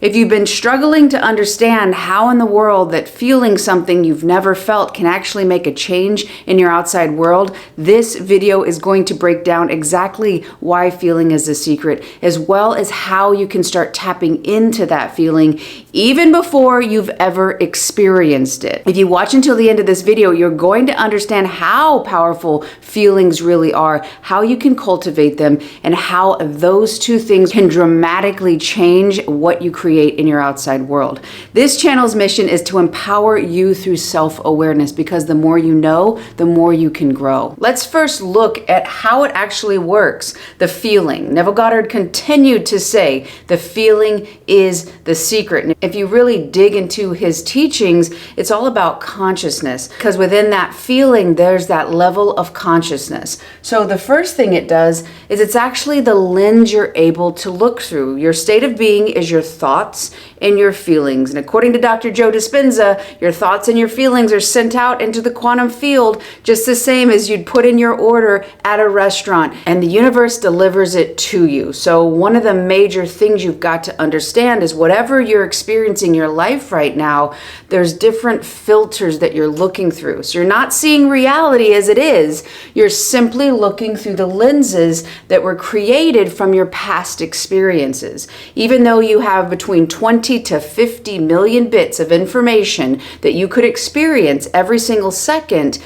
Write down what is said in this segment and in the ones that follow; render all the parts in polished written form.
If you've been struggling to understand how in the world that feeling something you've never felt can actually make a change in your outside world, this video is going to break down exactly why feeling is the secret, as well as how you can start tapping into that feeling even before you've ever experienced it. If you watch until the end of this video, you're going to understand how powerful feelings really are, how you can cultivate them, and how those two things can dramatically change what you create in your outside world. This channel's mission is to empower you through self-awareness, because the more you know, the more you can grow. Let's first look at how it actually works. The feeling. Neville Goddard continued to say the feeling is the secret. And if you really dig into his teachings, it's all about consciousness, because within that feeling, there's that level of consciousness. So the first thing it does is it's actually the lens you're able to look through. Your state of being is your thoughts and your feelings. And according to Dr. Dispenza, your thoughts and your feelings are sent out into the quantum field just the same as you'd put in your order at a restaurant, and the universe delivers it to you. So one of the major things you've got to understand is whatever you're experiencing in your life right now, there's different filters that you're looking through. So you're not seeing reality as it is. You're simply looking through the lenses that were created from your past experiences. Even though you have between 20 to 50 million bits of information that you could experience every single second,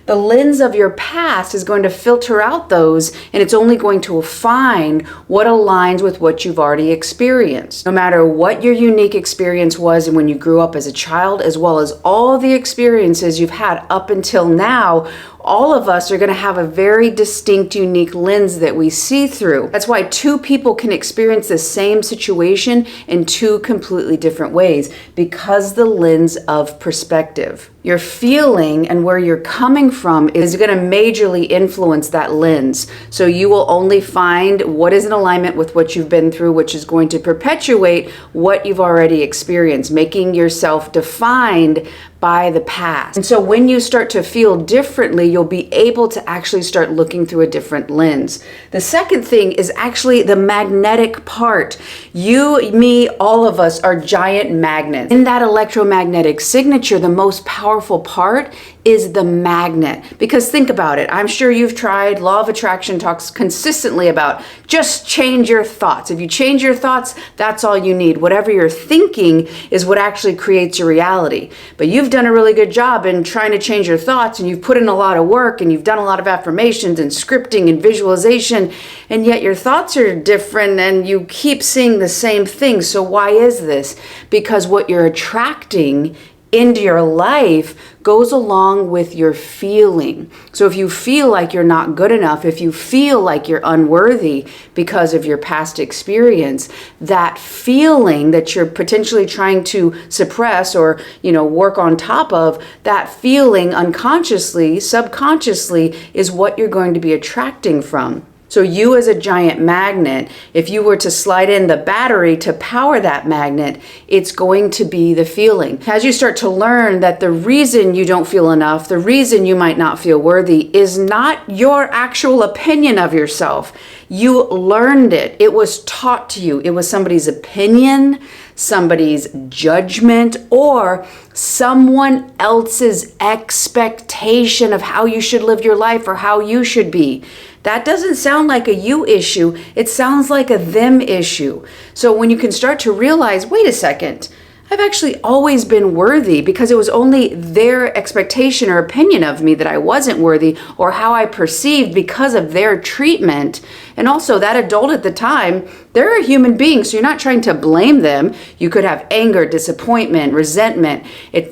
the lens of your past is going to filter out those, and it's only going to find what aligns with what you've already experienced. No matter what your unique experience was and when you grew up as a child, as well as all the experiences you've had up until now, all of us are going to have a very distinct, unique lens that we see through. That's why two people can experience the same situation in two completely different ways, because the lens of perspective. Your feeling and where you're coming from is going to majorly influence that lens. So you will only find what is in alignment with what you've been through, which is going to perpetuate what you've already experienced, making yourself defined by the past. And so when you start to feel differently, you'll be able to actually start looking through a different lens. The second thing is actually the magnetic part. You, me, all of us are giant magnets. In that electromagnetic signature, the most powerful part is the magnet. Because think about it. I'm sure you've tried. Law of attraction talks consistently about just change your thoughts. If you change your thoughts, that's all you need. Whatever you're thinking is what actually creates your reality. But you've done a really good job in trying to change your thoughts, and you've put in a lot of work, and you've done a lot of affirmations and scripting and visualization, and yet your thoughts are different and you keep seeing the same thing. So why is this? Because what you're attracting into your life goes along with your feeling. So if you feel like you're not good enough, if you feel like you're unworthy because of your past experience, that feeling that you're potentially trying to suppress or, work on top of, that feeling unconsciously, subconsciously is what you're going to be attracting from. So you as a giant magnet, if you were to slide in the battery to power that magnet, it's going to be the feeling. As you start to learn that the reason you don't feel enough, the reason you might not feel worthy is not your actual opinion of yourself. You learned it. It was taught to you. It was somebody's opinion, somebody's judgment, or someone else's expectation of how you should live your life or how you should be. That doesn't sound like a you issue. It sounds like a them issue. So when you can start to realize, wait a second, I've actually always been worthy, because it was only their expectation or opinion of me that I wasn't worthy, or how I perceived because of their treatment. And also that adult at the time, they're a human being, so you're not trying to blame them. You could have anger, disappointment, resentment.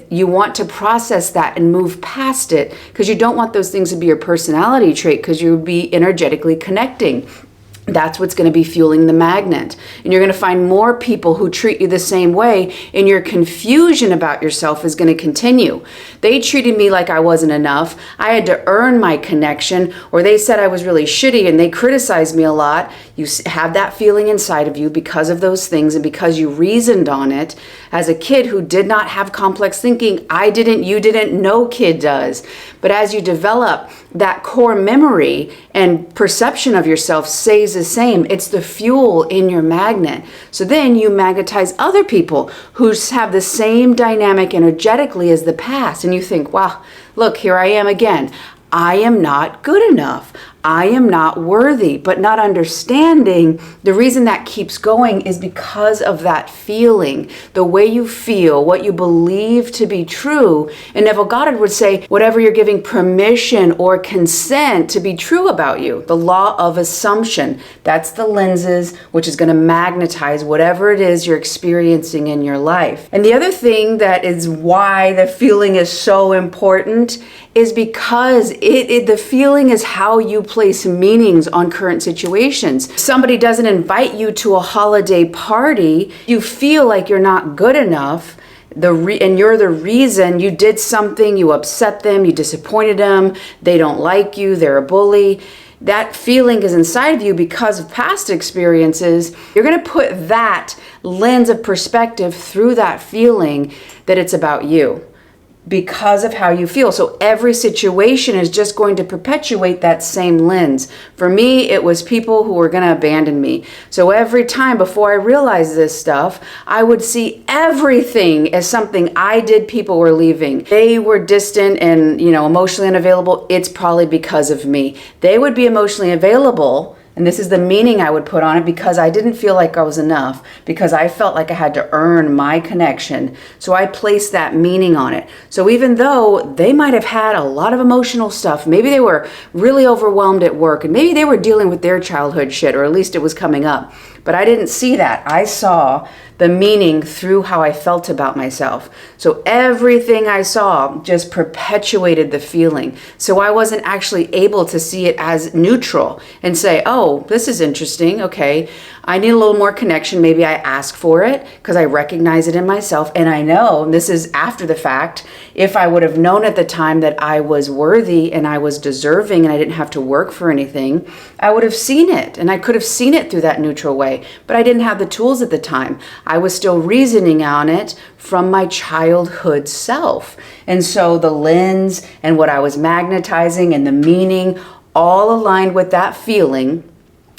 You want to process that and move past it, because you don't want those things to be your personality trait, because you'll be energetically connecting. That's what's going to be fueling the magnet. And you're going to find more people who treat you the same way, and your confusion about yourself is going to continue. They treated me like I wasn't enough. I had to earn my connection, or they said I was really shitty and they criticized me a lot. You have that feeling inside of you because of those things and because you reasoned on it. As a kid who did not have complex thinking, I didn't, you didn't, no kid does. But as you develop that core memory and perception of yourself stays the same. It's the fuel in your magnet. So then you magnetize other people who have the same dynamic energetically as the past. And you think, wow, look, here I am again. I am not good enough. I am not worthy, but not understanding the reason that keeps going is because of that feeling, the way you feel, what you believe to be true. And Neville Goddard would say, whatever you're giving permission or consent to be true about you, the law of assumption, that's the lenses, which is going to magnetize whatever it is you're experiencing in your life. And the other thing that is why the feeling is so important is because the feeling is how you place meanings on current situations. Somebody doesn't invite you to a holiday party, you feel like you're not good enough, and you're the reason. You did something, you upset them, you disappointed them, they don't like you, they're a bully. That feeling is inside of you because of past experiences. You're going to put that lens of perspective through that feeling that it's about you, because of how you feel. So every situation is just going to perpetuate that same lens. For me, it was people who were going to abandon me. So every time before I realized this stuff, I would see everything as something I did. People were leaving. They were distant and, emotionally unavailable. It's probably because of me. They would be emotionally available, and this is the meaning I would put on it, because I didn't feel like I was enough, because I felt like I had to earn my connection. So I placed that meaning on it. So even though they might have had a lot of emotional stuff, maybe they were really overwhelmed at work, and maybe they were dealing with their childhood shit, or at least it was coming up. But I didn't see that. I saw the meaning through how I felt about myself. So everything I saw just perpetuated the feeling. So I wasn't actually able to see it as neutral and say, oh, this is interesting. Okay, I need a little more connection. Maybe I ask for it because I recognize it in myself. And I know, and this is after the fact, if I would have known at the time that I was worthy and I was deserving and I didn't have to work for anything, I would have seen it. And I could have seen it through that neutral way. But I didn't have the tools at the time. I was still reasoning on it from my childhood self. And so the lens and what I was magnetizing and the meaning all aligned with that feeling.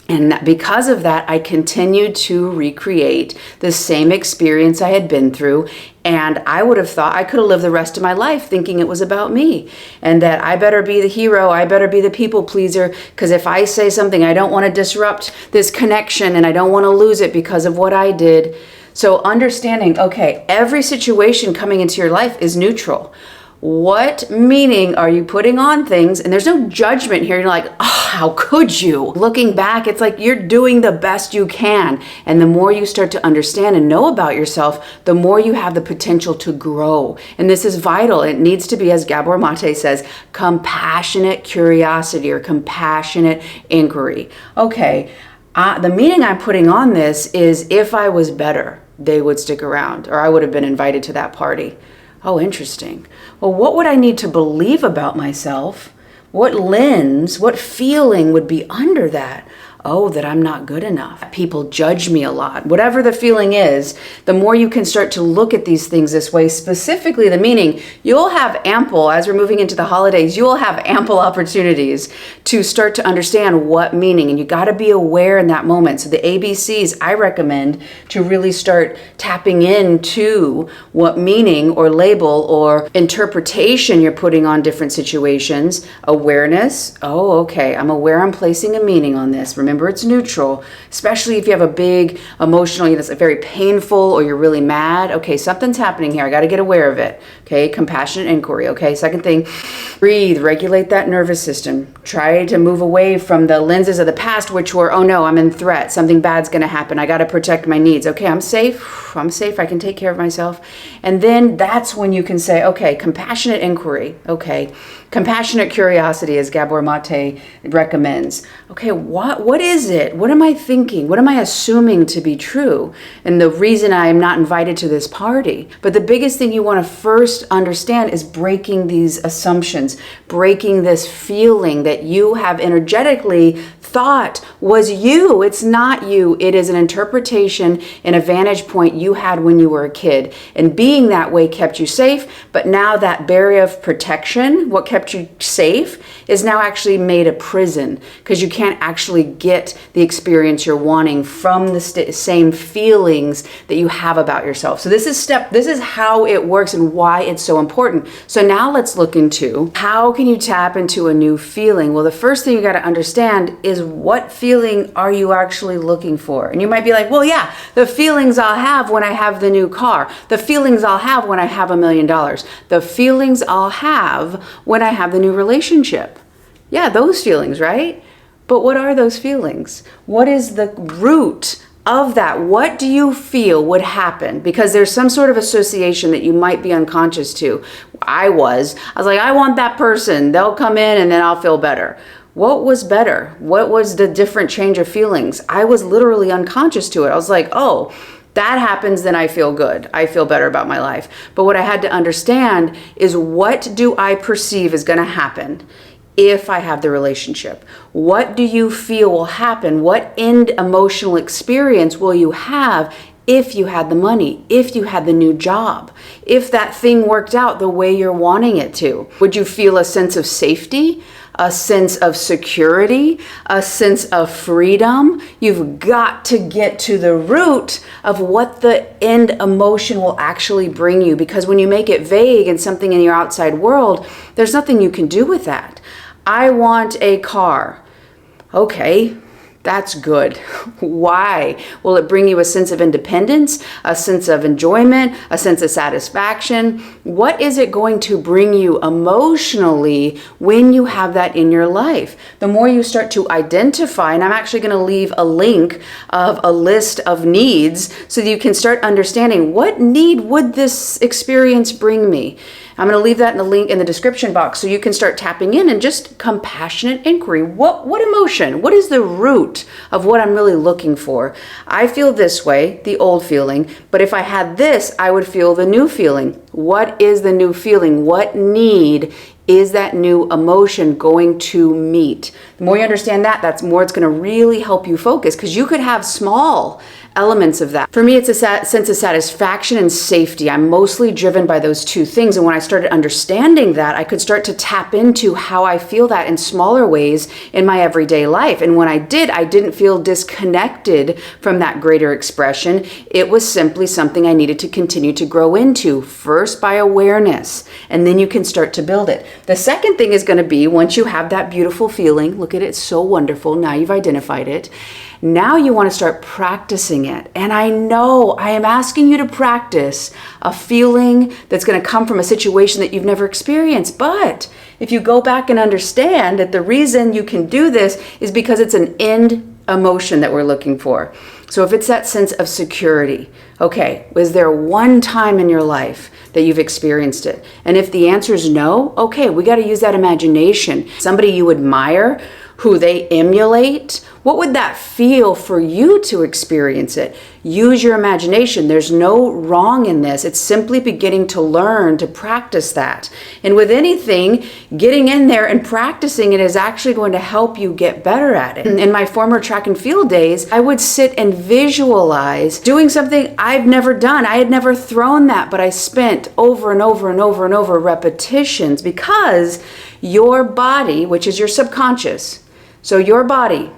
And because of that, I continued to recreate the same experience I had been through. And I would have thought I could have lived the rest of my life thinking it was about me, and that I better be the hero, I better be the people pleaser, because if I say something, I don't want to disrupt this connection and I don't want to lose it because of what I did. So understanding, okay, every situation coming into your life is neutral. What meaning are you putting on things? And there's no judgment here. You're like, oh, how could you? Looking back, it's like you're doing the best you can. And the more you start to understand and know about yourself, the more you have the potential to grow. And this is vital. It needs to be, as Gabor Mate says, compassionate curiosity or compassionate inquiry. Okay, the meaning I'm putting on this is, if I was better, they would stick around, or I would have been invited to that party. Oh, interesting. Well, what would I need to believe about myself? What lens, what feeling would be under that? Oh, that I'm not good enough. People judge me a lot. Whatever the feeling is, the more you can start to look at these things this way, specifically the meaning, you'll have ample, as we're moving into the holidays, you'll have ample opportunities to start to understand what meaning, and you got to be aware in that moment. So the ABCs, I recommend to really start tapping into what meaning or label or interpretation you're putting on different situations. Awareness. Oh, okay. I'm aware I'm placing a meaning on this. Remember, it's neutral, especially if you have a big emotional, it's very painful, or you're really mad. Okay, something's happening here. I got to get aware of it. Okay, compassionate inquiry. Okay, second thing, breathe, regulate that nervous system. Try to move away from the lenses of the past, which were, oh no, I'm in threat. Something bad's going to happen. I got to protect my needs. Okay, I'm safe. I'm safe. I can take care of myself. And then that's when you can say, okay, compassionate inquiry. Okay, compassionate curiosity, as Gabor Mate recommends. Okay, what is it? What am I thinking? What am I assuming to be true? And the reason I am not invited to this party. But the biggest thing you want to first understand is breaking these assumptions, breaking this feeling that you have energetically thought was you. It's not you. It is an interpretation and a vantage point you had when you were a kid. And being that way kept you safe, but now that barrier of protection, what kept you safe, is now actually made a prison because you can't actually get the experience you're wanting from the same feelings that you have about yourself. So this is how it works and why it's so important. So now let's look into how can you tap into a new feeling. Well, the first thing you got to understand is what feeling are you actually looking for? And you might be like, well, yeah, the feelings I'll have when I have the new car, the feelings I'll have when I have $1 million, the feelings I'll have when I have the new relationship. Yeah, those feelings, right? But what are those feelings? What is the root of that? What do you feel would happen? Because there's some sort of association that you might be unconscious to. I was like, I want that person. They'll come in and then I'll feel better. What was better? What was the different change of feelings? I was literally unconscious to it. I was like, oh, that happens, then I feel good. I feel better about my life. But what I had to understand is, what do I perceive is going to happen if I have the relationship? What do you feel will happen? What end emotional experience will you have if you had the money, if you had the new job, if that thing worked out the way you're wanting it to? Would you feel a sense of safety, a sense of security, a sense of freedom? You've got to get to the root of what the end emotion will actually bring you, because when you make it vague and something in your outside world, there's nothing you can do with that. I want a car. Okay, that's good. Why? Will it bring you a sense of independence, a sense of enjoyment, a sense of satisfaction? What is it going to bring you emotionally when you have that in your life? The more you start to identify, and I'm actually going to leave a link of a list of needs so that you can start understanding, what need would this experience bring me? I'm going to leave that in the link in the description box so you can start tapping in and just compassionate inquiry. What emotion? What is the root of what I'm really looking for? I feel this way, the old feeling, but if I had this, I would feel the new feeling. What is the new feeling? What need is that new emotion going to meet? The more you understand that, that's more it's going to really help you focus, because you could have small elements of that. For me, it's a sense of satisfaction and safety. I'm mostly driven by those two things. And when I started understanding that, I could start to tap into how I feel that in smaller ways in my everyday life. And when I didn't feel disconnected from that greater expression. It was simply something I needed to continue to grow into, first by awareness, and then you can start to build it. The second thing is going to be, once you have that beautiful feeling, look at it, so wonderful, now you've identified it. Now you want to start practicing it. And I know I am asking you to practice a feeling that's going to come from a situation that you've never experienced. But if you go back and understand that the reason you can do this is because it's an end emotion that we're looking for. So if it's that sense of security, okay, was there one time in your life that you've experienced it? And if the answer is no, okay, we got to use that imagination. Somebody you admire, who they emulate, what would that feel for you to experience it? Use your imagination. There's no wrong in this. It's simply beginning to learn to practice that. And with anything, getting in there and practicing it is actually going to help you get better at it. In my former track and field days, I would sit and visualize doing something I've never done. I had never thrown that, but I spent over and over and over and over repetitions, because your body, which is your subconscious, so your body,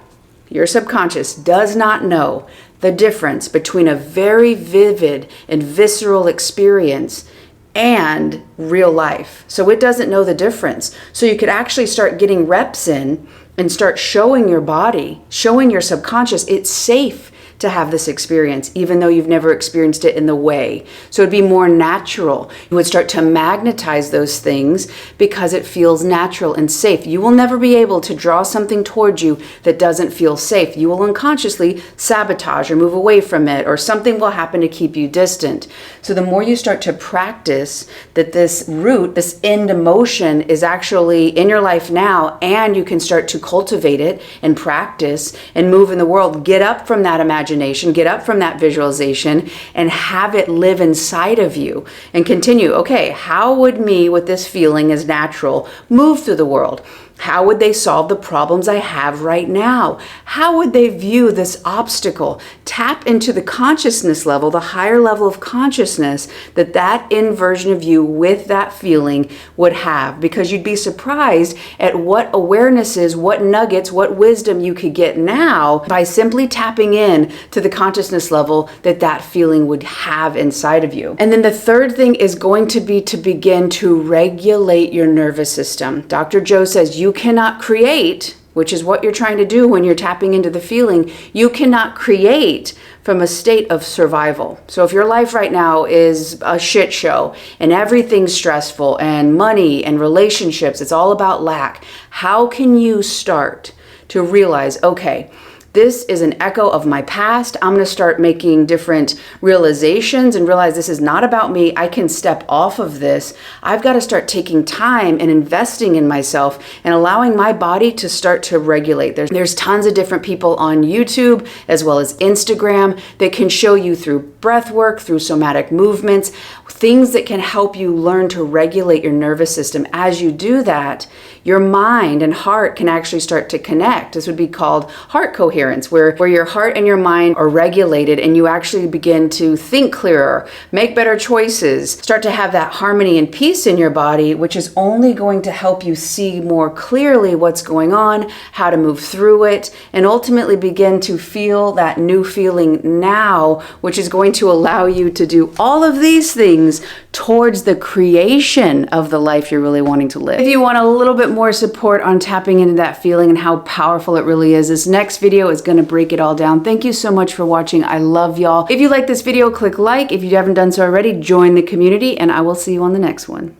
your subconscious, does not know the difference between a very vivid and visceral experience and real life. So it doesn't know the difference. So you could actually start getting reps in and start showing your body, showing your subconscious it's safe to have this experience, even though you've never experienced it in the way. So it'd be more natural. You would start to magnetize those things because it feels natural and safe. You will never be able to draw something towards you that doesn't feel safe. You will unconsciously sabotage or move away from it, or something will happen to keep you distant. So the more you start to practice that this root, this end emotion is actually in your life now, and you can start to cultivate it and practice and move in the world, get up from that imagination, get up from that visualization and have it live inside of you and continue. Okay, how would me with this feeling as natural move through the world? How would they solve the problems I have right now? How would they view this obstacle? Tap into the consciousness level, the higher level of consciousness that that inversion of you with that feeling would have, because you'd be surprised at what awarenesses, what nuggets, what wisdom you could get now by simply tapping in to the consciousness level that that feeling would have inside of you. And then the third thing is going to be to begin to regulate your nervous system. Dr. Joe says you cannot create, which is what you're trying to do when you're tapping into the feeling, you cannot create from a state of survival. So if your life right now is a shit show and everything's stressful and money and relationships, it's all about lack, how can you start to realize, okay, this is an echo of my past. I'm going to start making different realizations and realize this is not about me. I can step off of this. I've got to start taking time and investing in myself and allowing my body to start to regulate. There's tons of different people on YouTube as well as Instagram that can show you through breath work, through somatic movements, things that can help you learn to regulate your nervous system. As you do that, your mind and heart can actually start to connect. This would be called heart coherence, where your heart and your mind are regulated and you actually begin to think clearer, make better choices, start to have that harmony and peace in your body, which is only going to help you see more clearly what's going on, how to move through it, and ultimately begin to feel that new feeling now, which is going to allow you to do all of these things towards the creation of the life you're really wanting to live. If you want a little bit more support on tapping into that feeling and how powerful it really is, this next video is going to break it all down. Thank you so much for watching. I love y'all. If you like this video, click like. If you haven't done so already, join the community, and I will see you on the next one.